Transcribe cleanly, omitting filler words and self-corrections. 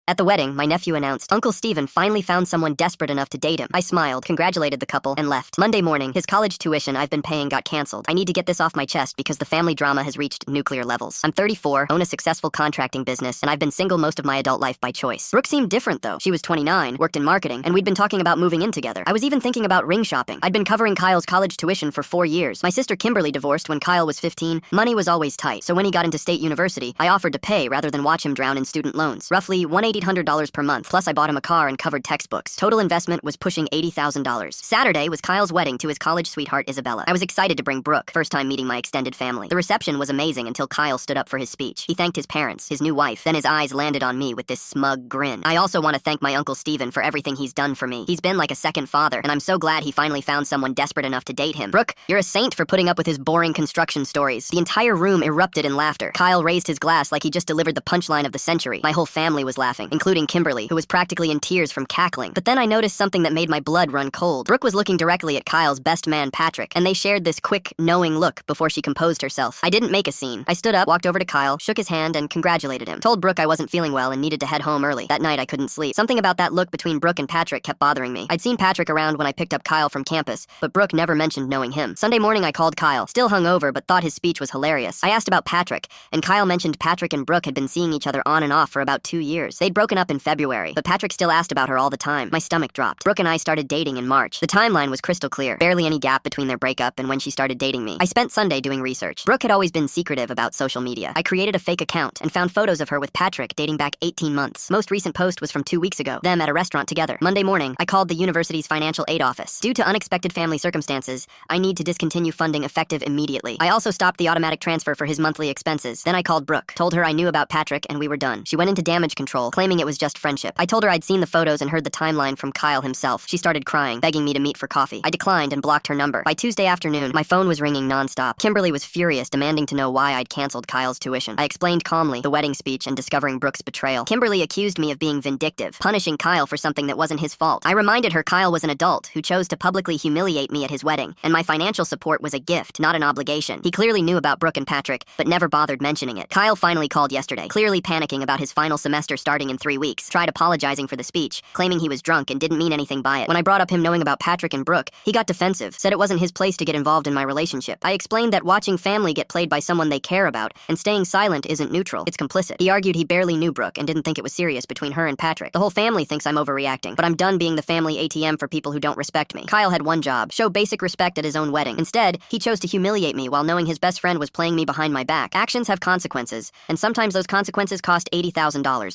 At the wedding, my nephew announced, Uncle Steven finally found someone desperate enough to date him. I smiled, congratulated the couple, and left. Monday morning, his college tuition I've been paying got canceled. I need to get this off my chest because the family drama has reached nuclear levels. I'm 34, own a successful contracting business, and I've been single most of my adult life by choice. Brooke seemed different though. She was 29, worked in marketing, and we'd been talking about moving in together. I was even thinking about ring shopping. I'd been covering Kyle's college tuition for 4 years. My sister Kimberly divorced when Kyle was 15. Money was always tight, so when he got into state university, I offered to pay rather than watch him drown in student loans. Roughly $1,800 per month, plus I bought him a car and covered textbooks. Total investment was pushing $80,000. Saturday was Kyle's wedding to his college sweetheart Isabella. I was excited to bring Brooke, first time meeting my extended family. The reception was amazing until Kyle stood up for his speech. He thanked his parents, his new wife, then his eyes landed on me with this smug grin. I also want to thank my Uncle Steven for everything he's done for me. He's been like a second father, and I'm so glad he finally found someone desperate enough to date him. Brooke, you're a saint for putting up with his boring construction stories. The entire room erupted in laughter. Kyle raised his glass like he just delivered the punchline of the century. My whole family was laughing, including Kimberly, who was practically in tears from cackling. But then I noticed something that made my blood run cold. Brooke was looking directly at Kyle's best man, Patrick, and they shared this quick, knowing look before she composed herself. I didn't make a scene. I stood up, walked over to Kyle, shook his hand, and congratulated him. Told Brooke I wasn't feeling well and needed to head home early. That night I couldn't sleep. Something about that look between Brooke and Patrick kept bothering me. I'd seen Patrick around when I picked up Kyle from campus, but Brooke never mentioned knowing him. Sunday morning I called Kyle, still hungover, but thought his speech was hilarious. I asked about Patrick, and Kyle mentioned Patrick and Brooke had been seeing each other on and off for about 2 years. They'd broken up in February, but Patrick still asked about her all the time. My stomach dropped. Brooke and I started dating in March. The timeline was crystal clear. Barely any gap between their breakup and when she started dating me. I spent Sunday doing research. Brooke had always been secretive about social media. I created a fake account and found photos of her with Patrick dating back 18 months. Most recent post was from 2 weeks ago, them at a restaurant together. Monday morning, I called the university's financial aid office. Due to unexpected family circumstances, I need to discontinue funding effective immediately. I also stopped the automatic transfer for his monthly expenses. Then I called Brooke, told her I knew about Patrick and we were done. She went into damage control, claiming it was just friendship. I told her I'd seen the photos and heard the timeline from Kyle himself. She started crying, begging me to meet for coffee. I declined and blocked her number. By Tuesday afternoon, my phone was ringing nonstop. Kimberly was furious, demanding to know why I'd canceled Kyle's tuition. I explained calmly the wedding speech and discovering Brooke's betrayal. Kimberly accused me of being vindictive, punishing Kyle for something that wasn't his fault. I reminded her Kyle was an adult who chose to publicly humiliate me at his wedding, and my financial support was a gift, not an obligation. He clearly knew about Brooke and Patrick, but never bothered mentioning it. Kyle finally called yesterday, clearly panicking about his final semester starting in 3 weeks. Tried apologizing for the speech, claiming he was drunk and didn't mean anything by it. When I brought up him knowing about Patrick and Brooke, he got defensive, said it wasn't his place to get involved in my relationship. I explained that watching family get played by someone they care about and staying silent isn't neutral, it's complicit. He argued he barely knew Brooke and didn't think it was serious between her and Patrick. The whole family thinks I'm overreacting, but I'm done being the family ATM for people who don't respect me. Kyle had one job, show basic respect at his own wedding. Instead, he chose to humiliate me while knowing his best friend was playing me behind my back. Actions have consequences, and sometimes those consequences cost $80,000.